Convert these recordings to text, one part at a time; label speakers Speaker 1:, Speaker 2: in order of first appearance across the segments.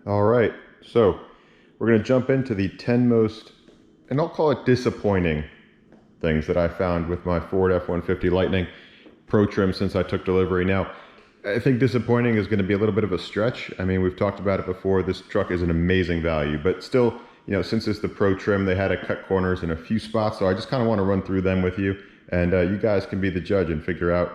Speaker 1: All right, so we're going to jump into the 10 most, and I'll call it disappointing things that I found with my Ford F-150 Lightning Pro trim since I took delivery. Now, I think disappointing is going to be a little bit of a stretch. I mean, we've talked about it before. This truck is an amazing value, but still, you know, since it's the Pro trim, they had to cut corners in a few spots. So I just kind of want to run through them with you, and you guys can be the judge and figure out.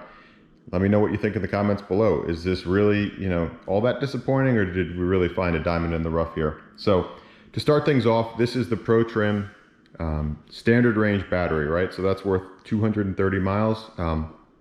Speaker 1: Let me know what you think in the comments below. Is this really, you know, all that disappointing, or did we really find a diamond in the rough here? So to start things off, this is the Pro trim standard range battery, right? So that's worth 230 miles.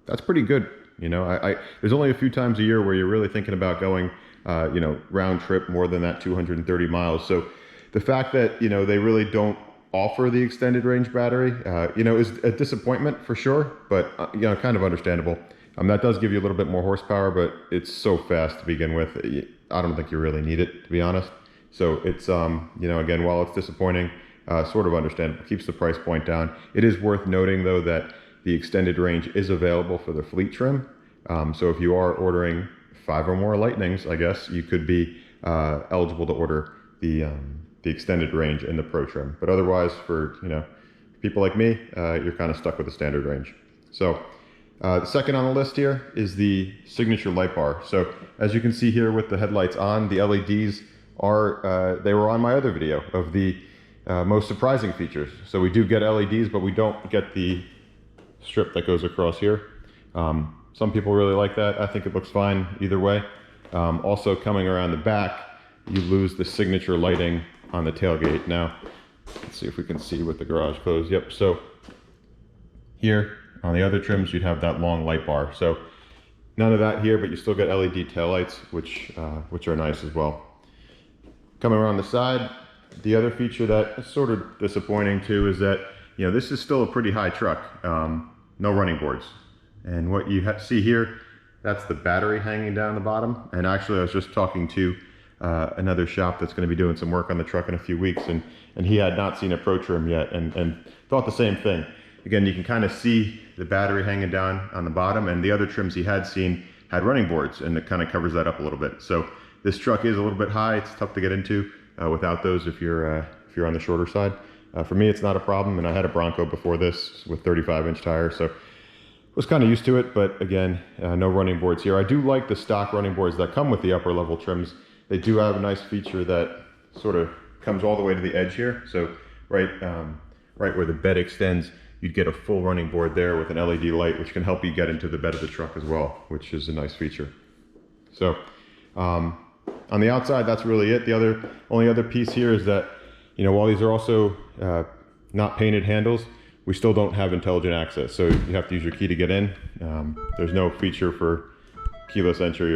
Speaker 1: That's pretty good. You know, there's only a few times a year where you're really thinking about going, you know, round trip more than that 230 miles. So the fact that, you know, they really don't offer the extended range battery, you know, is a disappointment for sure, but, you know, kind of understandable. That does give you a little bit more horsepower, but it's so fast to begin with. I don't think you really need it, to be honest. So it's, you know, again, while it's disappointing, sort of understandable. Keeps the price point down. It is worth noting, though, that the extended range is available for the fleet trim. So if you are ordering 5 or more Lightnings, I guess, you could be eligible to order the extended range in the Pro trim. But otherwise, for, you know, people like me, you're kind of stuck with the standard range. So the second on the list here is the signature light bar. So as you can see here with the headlights on, the LEDs are, they were on my other video of the most surprising features. So we do get LEDs, but we don't get the strip that goes across here. Some people really like that. I think it looks fine either way. Also coming around the back, you lose the signature lighting on the tailgate. Now, let's see if we can see with the garage closed. Yep, so here on the other trims, you'd have that long light bar. So none of that here, but you still get LED taillights, which are nice as well. Coming around the side, the other feature that is sort of disappointing too is that, you know, this is still a pretty high truck. No running boards. And what you see here, that's the battery hanging down the bottom. And actually, I was just talking to another shop that's going to be doing some work on the truck in a few weeks, and he had not seen a Pro trim yet, and thought the same thing. Again, you can kind of see the battery hanging down on the bottom, and the other trims he had seen had running boards, and it kind of covers that up a little bit. So this truck is a little bit high. It's tough to get into without those if you're on the shorter side. For me, it's not a problem, and I had a Bronco before this with 35-inch tires, so was kind of used to it. But again, no running boards here. I do like the stock running boards that come with the upper level trims. They do have a nice feature that sort of comes all the way to the edge here. So right where the bed extends, you'd get a full running board there with an LED light, which can help you get into the bed of the truck as well, which is a nice feature. So on the outside, that's really it. The only other piece here is that, you know, while these are also not painted handles, we still don't have intelligent access. So you have to use your key to get in. There's no feature for keyless entry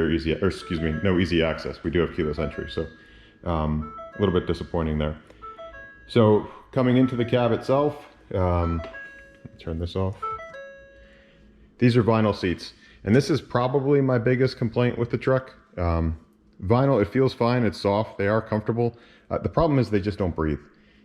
Speaker 1: no easy access. We do have keyless entry, so a little bit disappointing there. So coming into the cab itself, turn this off. These are vinyl seats, and this is probably my biggest complaint with the truck. Vinyl, it feels fine, it's soft, they are comfortable. The problem is they just don't breathe.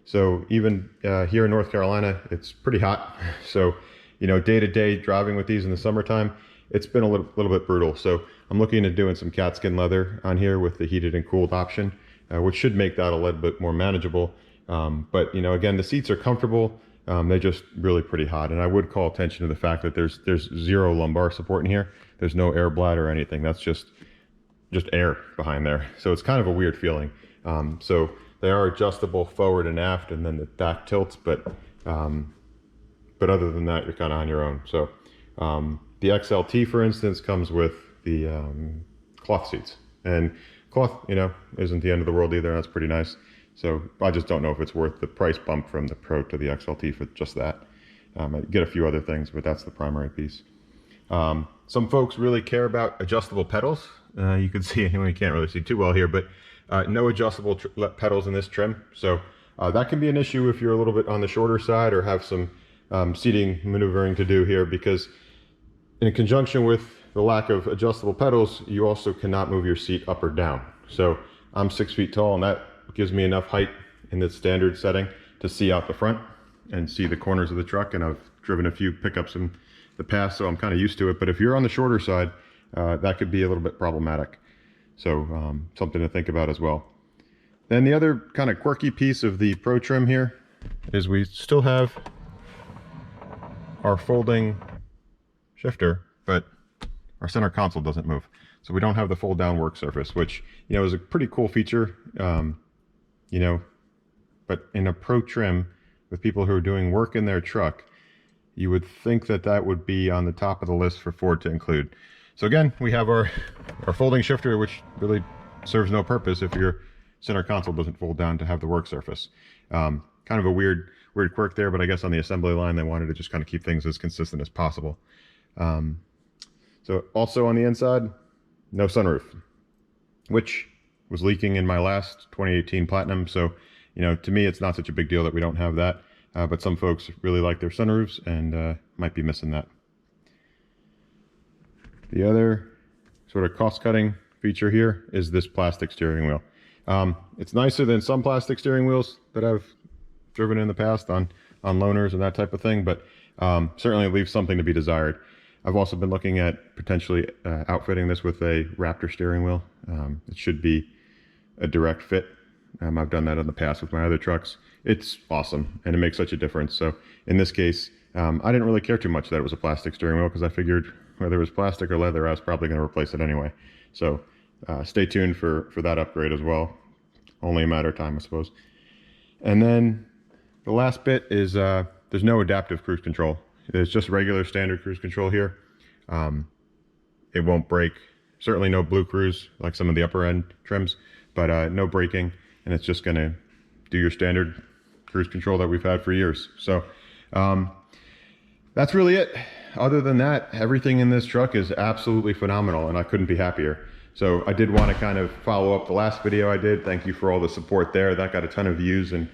Speaker 1: So even here in North Carolina, it's pretty hot. So, you know, day-to-day driving with these in the summertime, it's been a little bit brutal. So I'm looking at doing some cat skin leather on here with the heated and cooled option, which should make that a little bit more manageable. But, you know, again, the seats are comfortable. They're just really pretty hot. And I would call attention to the fact that there's zero lumbar support in here. There's no air bladder or anything. That's just air behind there. So it's kind of a weird feeling. So they are adjustable forward and aft, and then the back tilts, but other than that, you're kind of on your own. So the XLT, for instance, comes with the cloth seats, and cloth, you know, isn't the end of the world either. That's pretty nice. So I just don't know if it's worth the price bump from the Pro to the XLT for just that. I get a few other things, but that's the primary piece. Some folks really care about adjustable pedals. You can see, anyway, you can't really see too well here, but no adjustable pedals in this trim. So that can be an issue if you're a little bit on the shorter side or have some seating maneuvering to do here, because in conjunction with the lack of adjustable pedals, you also cannot move your seat up or down. So I'm 6 feet tall, and that gives me enough height in the standard setting to see out the front and see the corners of the truck. And I've driven a few pickups in the past, so I'm kind of used to it. But if you're on the shorter side, that could be a little bit problematic. So something to think about as well. And the other kind of quirky piece of the Pro trim here is we still have our folding shifter, but our center console doesn't move. So we don't have the fold down work surface, which, you know, is a pretty cool feature, you know, but in a Pro trim with people who are doing work in their truck, you would think that that would be on the top of the list for Ford to include. So again, we have our folding shifter, which really serves no purpose if your center console doesn't fold down to have the work surface. Kind of a weird quirk there, but I guess on the assembly line, they wanted to just kind of keep things as consistent as possible. So also on the inside, no sunroof, which was leaking in my last 2018 Platinum. So, you know, to me, it's not such a big deal that we don't have that. But some folks really like their sunroofs and might be missing that. The other sort of cost-cutting feature here is this plastic steering wheel. It's nicer than some plastic steering wheels that I've driven in the past on loaners and that type of thing, but certainly leaves something to be desired. I've also been looking at potentially outfitting this with a Raptor steering wheel. It should be a direct fit. I've done that in the past with my other trucks. It's awesome, and it makes such a difference. So in this case, I didn't really care too much that it was a plastic steering wheel, because I figured whether it was plastic or leather, I was probably going to replace it anyway. So stay tuned for that upgrade as well. Only a matter of time, I suppose. And then the last bit is there's no adaptive cruise control. There's just regular standard cruise control here. It won't brake. Certainly no Blue Cruise like some of the upper end trims, but no braking, and it's just going to do your standard cruise control that we've had for years. So that's really it. Other than that, everything in this truck is absolutely phenomenal, and I couldn't be happier. So I did want to kind of follow up the last video I did. Thank you for all the support there. That got a ton of views, and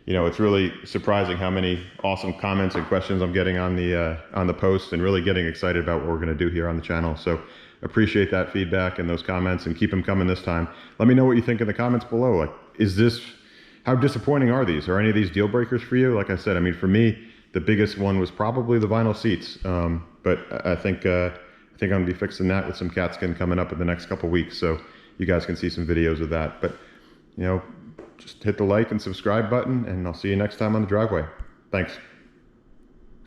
Speaker 1: you know, it's really surprising how many awesome comments and questions I'm getting on the post, and really getting excited about what we're going to do here on the channel. So appreciate that feedback and those comments, and keep them coming this time. Let me know what you think in the comments below. Like, how disappointing are these? Are any of these deal breakers for you? Like I said, I mean, for me, the biggest one was probably the vinyl seats. But I think I'm going to be fixing that with some cat skin coming up in the next couple weeks, so you guys can see some videos of that. But, you know, just hit the like and subscribe button, and I'll see you next time on the driveway. Thanks.